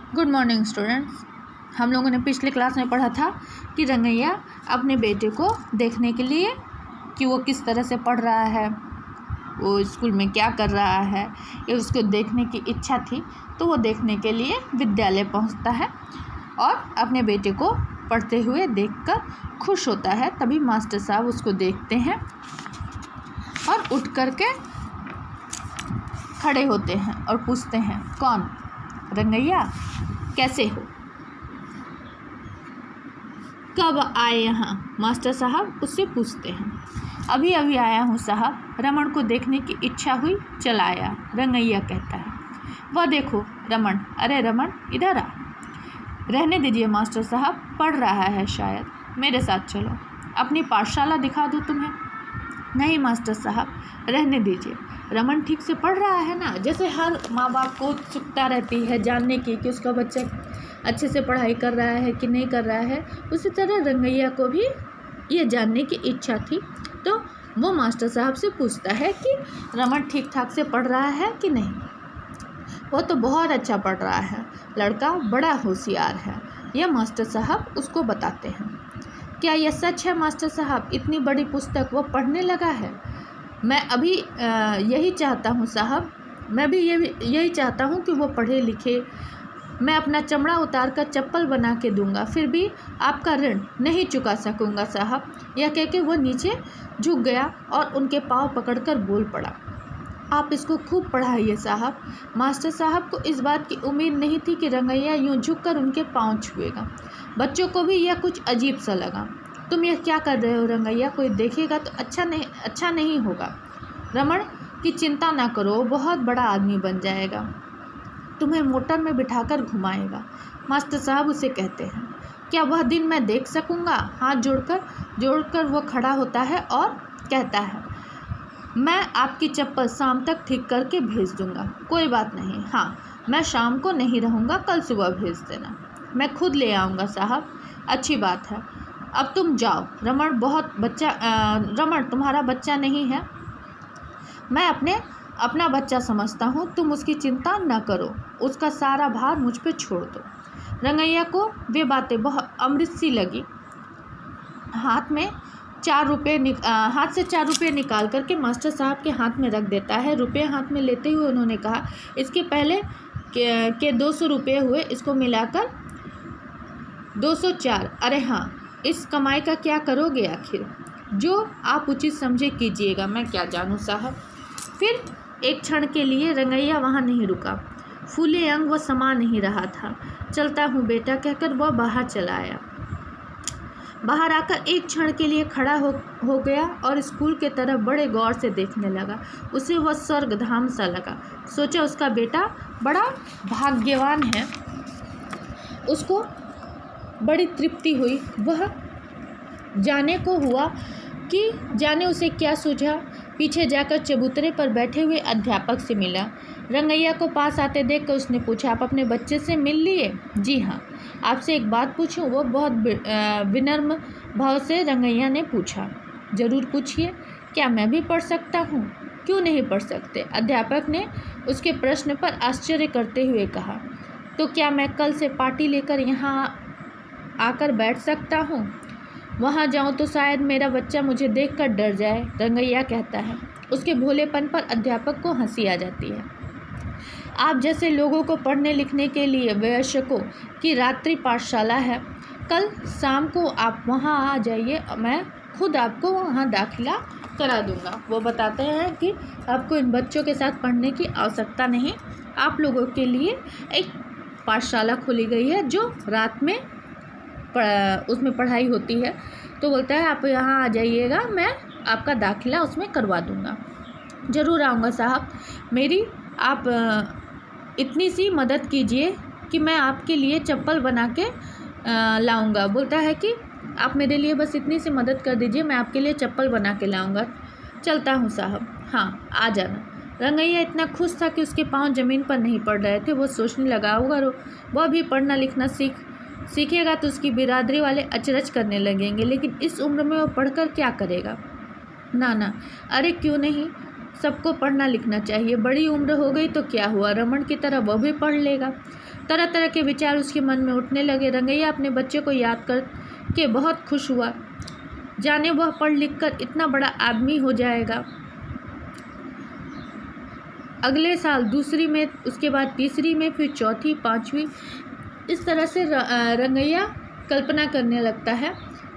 Good morning students. हम लोगों ने पिछले क्लास में पढ़ा था कि रंगैया अपने बेटे को देखने के लिए कि वो किस तरह से पढ़ रहा है, वो स्कूल में क्या कर रहा है, ये उसको देखने की इच्छा थी। तो वो देखने के लिए विद्यालय पहुंचता है और अपने बेटे को पढ़ते हुए देखकर खुश होता है। तभी मास्टर साहब उसको देखते हैं और उठ कर के खड़े होते हैं और पूछते हैं, कौन? रंगैया, कैसे हो? कब आए यहाँ? मास्टर साहब उससे पूछते हैं। अभी अभी आया हूँ साहब, रमन को देखने की इच्छा हुई, चला आया, रंगैया कहता है। वह देखो रमन। अरे रमन, इधर आ। रहने दीजिए मास्टर साहब, पढ़ रहा है शायद, मेरे साथ चलो, अपनी पाठशाला दिखा दूँ तुम्हें। नहीं मास्टर साहब, रहने दीजिए, रमन ठीक से पढ़ रहा है ना। जैसे हर माँ बाप को उत्सुकता रहती है जानने की कि उसका बच्चा अच्छे से पढ़ाई कर रहा है कि नहीं कर रहा है, उसी तरह रंगैया को भी ये जानने की इच्छा थी। तो वो मास्टर साहब से पूछता है कि रमन ठीक ठाक से पढ़ रहा है कि नहीं। वो तो बहुत अच्छा पढ़ रहा है, लड़का बड़ा होशियार है, यह मास्टर साहब उसको बताते हैं। क्या यह सच है मास्टर साहब? इतनी बड़ी पुस्तक वो पढ़ने लगा है? मैं अभी यही चाहता हूँ साहब, मैं भी यही चाहता हूँ कि वो पढ़े लिखे। मैं अपना चमड़ा उतार कर चप्पल बना के दूंगा, फिर भी आपका ऋण नहीं चुका सकूंगा साहब। यह कह के वो नीचे झुक गया और उनके पाँव पकड़कर बोल पड़ा, आप इसको खूब पढ़ाइए साहब। मास्टर साहब को इस बात की उम्मीद नहीं थी कि रंगैया यूं झुककर उनके पाँव छुएगा। बच्चों को भी यह कुछ अजीब सा लगा। तुम यह क्या कर रहे हो रंगैया? कोई देखेगा तो अच्छा नहीं होगा। रमन की चिंता ना करो, बहुत बड़ा आदमी बन जाएगा, तुम्हें मोटर में बिठाकर घुमाएगा, मास्टर साहब उसे कहते हैं। क्या वह दिन मैं देख सकूंगा? हाथ जोड़कर वो खड़ा होता है और कहता है, मैं आपकी चप्पल शाम तक ठीक करके भेज दूंगा। कोई बात नहीं, हाँ, मैं शाम को नहीं रहूँगा, कल सुबह भेज देना, मैं खुद ले आऊँगा साहब। अच्छी बात है, अब तुम जाओ। रमन तुम्हारा बच्चा नहीं है, मैं अपना बच्चा समझता हूँ, तुम उसकी चिंता न करो, उसका सारा भार मुझ पे छोड़ दो। रंगैया को वे बातें बहुत अमृत सी लगी। हाथ से 4 रुपये निकाल करके मास्टर साहब के हाथ में रख देता है। रुपये हाथ में लेते हुए उन्होंने कहा, इसके पहले के 200 रुपये हुए, इसको मिलाकर 204। अरे हाँ, इस कमाई का क्या करोगे आखिर? जो आप उचित समझे कीजिएगा, मैं क्या जानूँ साहब। फिर एक क्षण के लिए रंगैया वहाँ नहीं रुका। फूले अंग वो समा नहीं रहा था। चलता हूँ बेटा कहकर वह बाहर चला आया। बाहर आकर एक क्षण के लिए खड़ा हो गया और स्कूल के तरफ बड़े गौर से देखने लगा। उसे वह स्वर्गधाम सा लगा। सोचा उसका बेटा बड़ा भाग्यवान है। उसको बड़ी तृप्ति हुई। वह जाने को हुआ कि जाने उसे क्या सूझा। पीछे जाकर चबूतरे पर बैठे हुए अध्यापक से मिला। रंगैया को पास आते देखकर उसने पूछा, आप अपने बच्चे से मिल लिए? जी हाँ। आपसे एक बात पूछूं? वो बहुत विनम्र भाव से रंगैया ने पूछा। ज़रूर पूछिए। क्या मैं भी पढ़ सकता हूँ? क्यों नहीं पढ़ सकते? अध्यापक ने उसके प्रश्न पर आश्चर्य करते हुए कहा। तो क्या मैं कल से पार्टी लेकर यहाँ आकर बैठ सकता हूँ? वहाँ जाऊँ तो शायद मेरा बच्चा मुझे देखकर डर जाए, रंगैया कहता है। उसके भोलेपन पर अध्यापक को हंसी आ जाती है। आप जैसे लोगों को पढ़ने लिखने के लिए वयस्कों की रात्रि पाठशाला है। कल शाम को आप वहाँ आ जाइए, मैं खुद आपको वहाँ दाखिला करा दूँगा। वो बताते हैं कि आपको इन बच्चों के साथ पढ़ने की आवश्यकता नहीं, आप लोगों के लिए एक पाठशाला खोली गई है जो रात में उसमें पढ़ाई होती है। तो बोलता है, आप यहाँ आ जाइएगा, मैं आपका दाखिला उसमें करवा दूँगा। ज़रूर आऊँगा साहब। मेरी आप इतनी सी मदद कीजिए कि मैं आपके लिए चप्पल बना के लाऊँगा। बोलता है कि आप मेरे लिए बस इतनी सी मदद कर दीजिए, मैं आपके लिए चप्पल बना के लाऊँगा। चलता हूँ साहब, हाँ आ जाना। रंगैया इतना खुश था कि उसके पाँव ज़मीन पर नहीं पड़ रहे थे। वो सोचने लगा, होगा वह भी पढ़ना लिखना सीखेगा तो उसकी बिरादरी वाले अचरज करने लगेंगे, लेकिन इस उम्र में वो पढ़कर क्या करेगा? ना, अरे क्यों नहीं, सबको पढ़ना लिखना चाहिए। बड़ी उम्र हो गई तो क्या हुआ, रमन की तरह वह भी पढ़ लेगा। तरह तरह के विचार उसके मन में उठने लगे। रंगैया अपने बच्चे को याद करके बहुत खुश हुआ। जाने वह पढ़ लिख कर इतना बड़ा आदमी हो जाएगा। अगले साल दूसरी में, उसके बाद तीसरी में, फिर चौथी, पांचवी, इस तरह से रंगैया कल्पना करने लगता है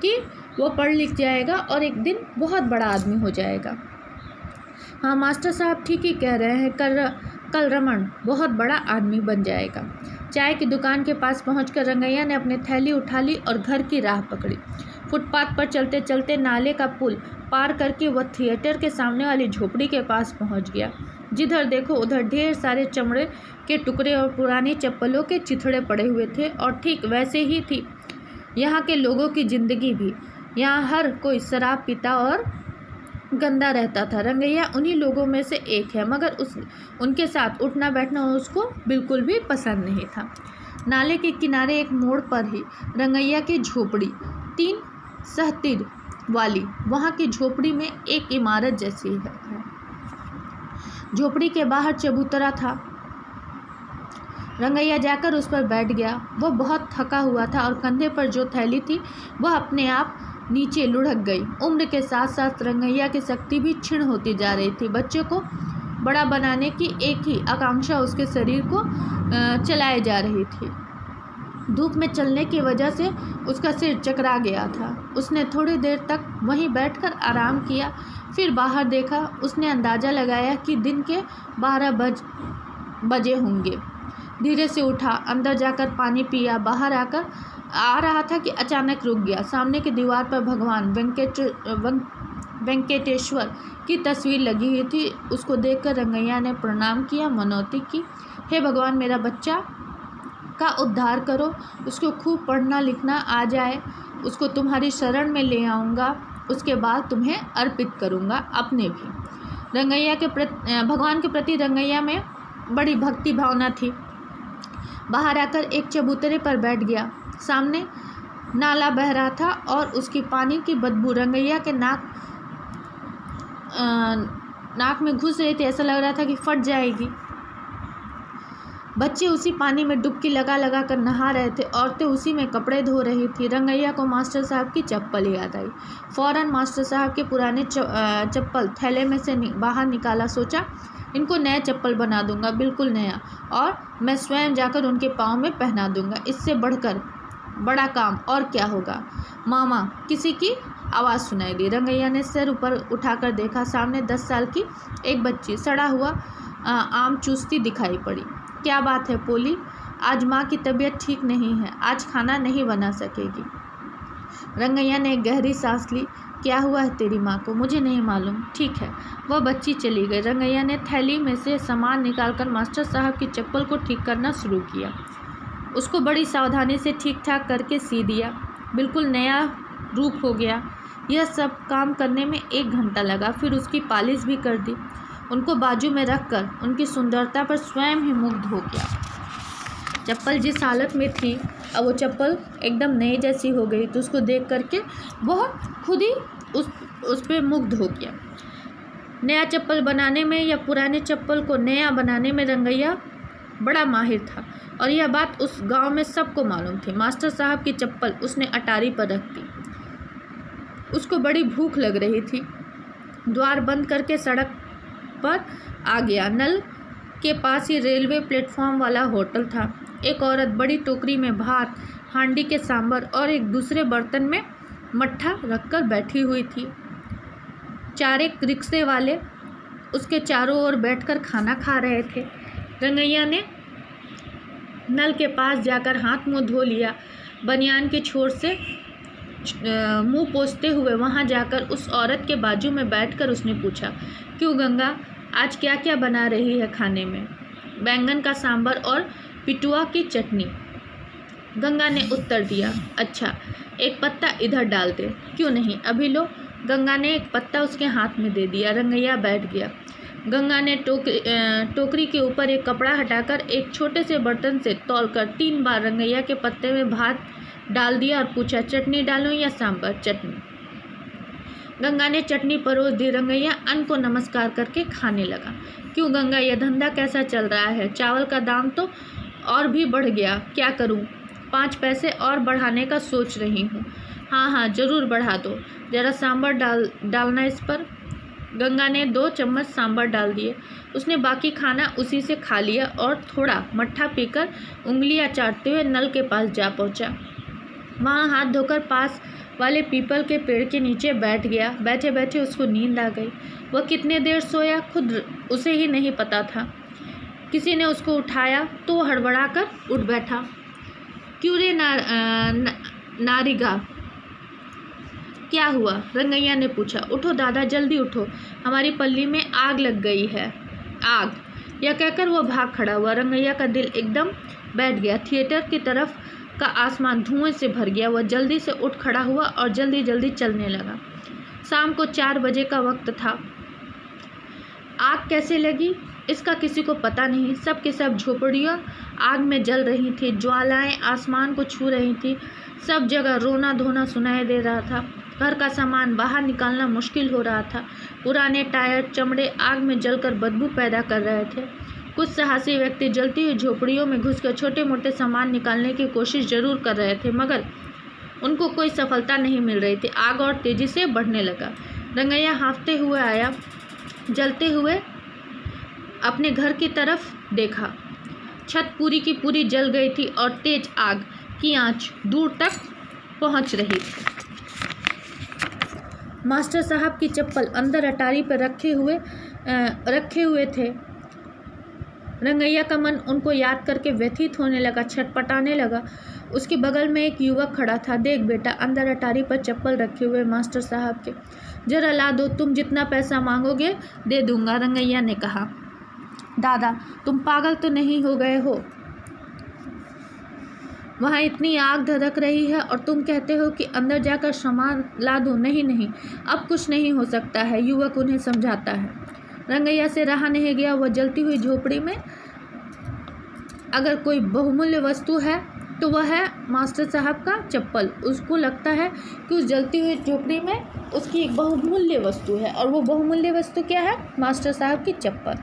कि वो पढ़ लिख जाएगा और एक दिन बहुत बड़ा आदमी हो जाएगा। हाँ, मास्टर साहब ठीक ही कह रहे हैं, कल रमन बहुत बड़ा आदमी बन जाएगा। चाय की दुकान के पास पहुंचकर रंगैया ने अपनी थैली उठा ली और घर की राह पकड़ी। फुटपाथ पर चलते चलते नाले का पुल पार करके वह थिएटर के सामने वाली झोपड़ी के पास पहुंच गया। जिधर देखो उधर ढेर सारे चमड़े के टुकड़े और पुरानी चप्पलों के चिथड़े पड़े हुए थे, और ठीक वैसे ही थी यहाँ के लोगों की ज़िंदगी भी। यहाँ हर कोई शराब पीता और गंदा रहता था। रंगैया उन्हीं लोगों में से एक है, मगर उनके साथ उठना बैठना उसको बिल्कुल भी पसंद नहीं था। नाले के किनारे एक मोड़ पर ही रंगैया की झोपड़ी, 3 सहतिर वाली, वहाँ की झोपड़ी में एक इमारत जैसी है। झोपड़ी के बाहर चबूतरा था। रंगैया जाकर उस पर बैठ गया। वह बहुत थका हुआ था और कंधे पर जो थैली थी वह अपने आप नीचे लुढ़क गई। उम्र के साथ साथ रंगैया की शक्ति भी क्षीण होती जा रही थी। बच्चे को बड़ा बनाने की एक ही आकांक्षा उसके शरीर को चलाए जा रही थी। धूप में चलने की वजह से उसका सिर चकरा गया था। उसने थोड़ी देर तक वहीं बैठकर आराम किया, फिर बाहर देखा। उसने अंदाज़ा लगाया कि दिन के 12 बजे होंगे। धीरे से उठा, अंदर जाकर पानी पिया। बाहर आकर आ रहा था कि अचानक रुक गया। सामने की दीवार पर भगवान वेंकटेश्वर की तस्वीर लगी हुई थी। उसको देखकर रंगैया ने प्रणाम किया, मनौती की, हे भगवान, मेरा बच्चा का उद्धार करो, उसको खूब पढ़ना लिखना आ जाए, उसको तुम्हारी शरण में ले आऊँगा, उसके बाद तुम्हें अर्पित करूँगा अपने भी। रंगैया के भगवान के प्रति रंगैया में बड़ी भक्ति भावना थी। बाहर आकर एक चबूतरे पर बैठ गया। सामने नाला बह रहा था और उसकी पानी की बदबू रंगैया के नाक में घुस रही थी। ऐसा लग रहा था कि फट जाएगी। बच्चे उसी पानी में डुबकी लगा लगा कर नहा रहे थे। औरतें उसी में कपड़े धो रही थी। रंगैया को मास्टर साहब की चप्पल याद आई। फ़ौरन मास्टर साहब के पुराने चप्पल थैले में से बाहर निकाला। सोचा, इनको नया चप्पल बना दूंगा, बिल्कुल नया, और मैं स्वयं जाकर उनके पाँव में पहना दूंगा। इससे बढ़कर बड़ा काम और क्या होगा। मामा, किसी की आवाज़ सुनाई दी। रंगैया ने सिर ऊपर उठाकर देखा। सामने 10 साल की एक बच्ची सड़ा हुआ आम चूसती दिखाई पड़ी। क्या बात है पोली, आज माँ की तबीयत ठीक नहीं है, आज खाना नहीं बना सकेगी। रंगैया ने एक गहरी सांस ली। क्या हुआ है तेरी माँ को? मुझे नहीं मालूम। ठीक है। वह बच्ची चली गई। रंगैया ने थैली में से सामान निकालकर मास्टर साहब की चप्पल को ठीक करना शुरू किया। उसको बड़ी सावधानी से ठीक ठाक करके सी दिया। बिल्कुल नया रूप हो गया। यह सब काम करने में 1 घंटा लगा। फिर उसकी पालिश भी कर दी। उनको बाजू में रखकर उनकी सुंदरता पर स्वयं ही मुग्ध हो गया। चप्पल जिस हालत में थी, अब वो चप्पल एकदम नई जैसी हो गई। तो उसको देख करके वह खुद ही उस पर मुग्ध हो गया। नया चप्पल बनाने में या पुराने चप्पल को नया बनाने में रंगैया बड़ा माहिर था, और यह बात उस गांव में सबको मालूम थी। मास्टर साहब की चप्पल उसने अटारी पर रख दी। उसको बड़ी भूख लग रही थी। द्वार बंद करके सड़क पर आ गया। नल के पास ही रेलवे प्लेटफॉर्म वाला होटल था। एक औरत बड़ी टोकरी में भात, हांडी के सांभर और एक दूसरे बर्तन में मट्ठा रखकर बैठी हुई थी। 4 रिक्शे वाले उसके चारों ओर बैठकर खाना खा रहे थे। रंगैया ने नल के पास जाकर हाथ मुंह धो लिया। बनियान के छोर से मुंह पोंछते हुए वहां जाकर उस औरत के बाजू में बैठकर उसने पूछा, क्यों गंगा, आज क्या क्या बना रही है खाने में? बैंगन का सांभर और पिटुआ की चटनी। गंगा ने उत्तर दिया, अच्छा, एक पत्ता इधर डाल दे। क्यों नहीं, अभी लो। गंगा ने एक पत्ता उसके हाथ में दे दिया। रंगैया बैठ गया। गंगा ने टोकरी के ऊपर एक कपड़ा हटाकर एक छोटे से बर्तन से तौलकर 3 बार रंगैया के पत्ते में भात डाल दिया और पूछा, चटनी डालूं या सांभर? चटनी। गंगा ने चटनी परोस दी। रंगैया अन्न को नमस्कार करके खाने लगा। क्यों गंगा, यह धंधा कैसा चल रहा है? चावल का दाम तो और भी बढ़ गया, क्या करूं? 5 पैसे और बढ़ाने का सोच रही हूँ। हाँ हाँ ज़रूर बढ़ा दो, ज़रा सांभर डालना इस पर। गंगा ने 2 चम्मच सांभर डाल दिए। उसने बाकी खाना उसी से खा लिया और थोड़ा मट्ठा पीकर उंगलियां चाटते हुए नल के पास जा पहुंचा। वहाँ हाथ धोकर पास वाले पीपल के पेड़ के नीचे बैठ गया। बैठे बैठे उसको नींद आ गई। वह कितने देर सोया खुद उसे ही नहीं पता था। किसी ने उसको उठाया तो वो हड़बड़ा कर उठ बैठा। क्यों रे नारिगा, क्या हुआ? रंगैया ने पूछा। उठो दादा, जल्दी उठो, हमारी पल्ली में आग लग गई है। आग? यह कहकर वह भाग खड़ा हुआ। रंगैया का दिल एकदम बैठ गया। थिएटर की तरफ का आसमान धुएं से भर गया। वह जल्दी से उठ खड़ा हुआ और जल्दी जल्दी चलने लगा। शाम को 4 बजे का वक्त था। आग कैसे लगी इसका किसी को पता नहीं। सब के सब झोपड़ियाँ आग में जल रही थी। ज्वालाएं आसमान को छू रही थी। सब जगह रोना धोना सुनाई दे रहा था। घर का सामान बाहर निकालना मुश्किल हो रहा था। पुराने टायर, चमड़े आग में जलकर बदबू पैदा कर रहे थे। कुछ साहसी व्यक्ति जलती हुई झोपड़ियों में घुसकर छोटे मोटे सामान निकालने की कोशिश जरूर कर रहे थे, मगर उनको कोई सफलता नहीं मिल रही थी। आग और तेजी से बढ़ने लगा। रंगैया हाँफते हुए आया। जलते हुए अपने घर की तरफ देखा। छत पूरी की पूरी जल गई थी और तेज आग की आंच दूर तक पहुंच रही थी। मास्टर साहब की चप्पल अंदर अटारी पर रखे हुए थे। रंगैया का मन उनको याद करके व्यथित होने लगा, छटपटाने लगा। उसके बगल में एक युवक खड़ा था। देख बेटा, अंदर अटारी पर चप्पल रखे हुए मास्टर साहब के, जरा ला दो, तुम जितना पैसा मांगोगे दे दूंगा। रंगैया ने कहा। दादा, तुम पागल तो नहीं हो गए हो? वहाँ इतनी आग धधक रही है और तुम कहते हो कि अंदर जाकर सामान ला दो। नहीं नहीं, अब कुछ नहीं हो सकता है, युवक उन्हें समझाता है। रंगैया से रहा नहीं गया। वह जलती हुई झोपड़ी में अगर कोई बहुमूल्य वस्तु है तो वह है मास्टर साहब का चप्पल। उसको लगता है कि उस जलती हुई झोपड़ी में उसकी एक बहुमूल्य वस्तु है, और वो बहुमूल्य वस्तु क्या है? मास्टर साहब की चप्पल।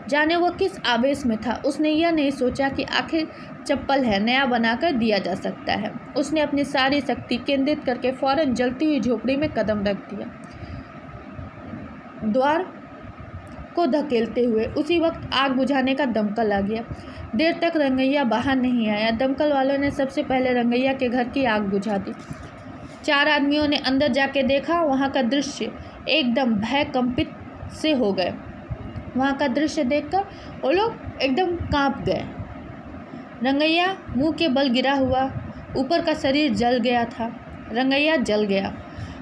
जाने वो किस आवेश में था। उसने यह नहीं सोचा कि आखिर चप्पल है, नया बनाकर दिया जा सकता है। उसने अपनी सारी शक्ति केंद्रित करके फौरन जलती हुई झोपड़ी में कदम रख दिया, द्वार को धकेलते हुए। उसी वक्त आग बुझाने का दमकल आ गया। देर तक रंगैया बाहर नहीं आया। दमकल वालों ने सबसे पहले रंगैया के घर की आग बुझा दी। 4 आदमियों ने अंदर जाके देखा। वहाँ का दृश्य एकदम भय कंपित से हो गए। वहाँ का दृश्य देखकर वो लोग एकदम कांप गए। रंगैया मुंह के बल गिरा हुआ, ऊपर का शरीर जल गया था। रंगैया जल गया।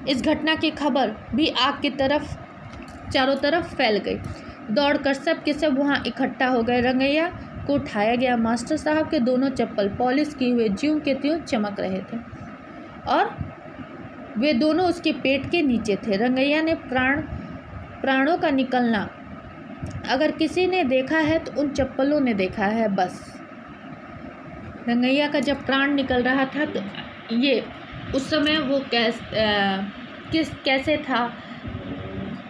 इस घटना की खबर भी आग की तरफ चारों तरफ फैल गई। दौड़कर सब के सब वहाँ इकट्ठा हो गए। रंगैया को उठाया गया। मास्टर साहब के दोनों चप्पल पॉलिश किए हुए ज्यों के त्यों चमक रहे थे और वे दोनों उसके पेट के नीचे थे। रंगैया ने प्राणों का निकलना अगर किसी ने देखा है तो उन चप्पलों ने देखा है बस। रंगैया का जब प्राण निकल रहा था तो ये उस समय वो कैसे था,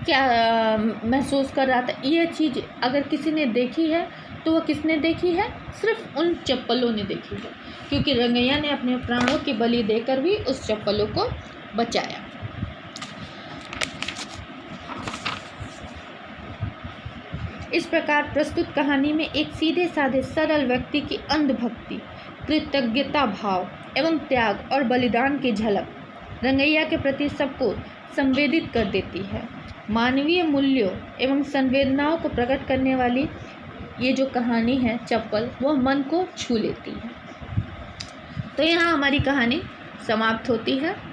क्या महसूस कर रहा था, ये चीज़ अगर किसी ने देखी है तो वो किसने देखी है? सिर्फ उन चप्पलों ने देखी है, क्योंकि रंगैया ने अपने प्राणों की बलि देकर भी उस चप्पलों को बचाया। इस प्रकार प्रस्तुत कहानी में एक सीधे साधे सरल व्यक्ति की अंधभक्ति, कृतज्ञता भाव एवं त्याग और बलिदान की झलक रंगैया के प्रति सबको संवेदित कर देती है। मानवीय मूल्यों एवं संवेदनाओं को प्रकट करने वाली ये जो कहानी है चप्पल, वह मन को छू लेती है। तो यहाँ हमारी कहानी समाप्त होती है।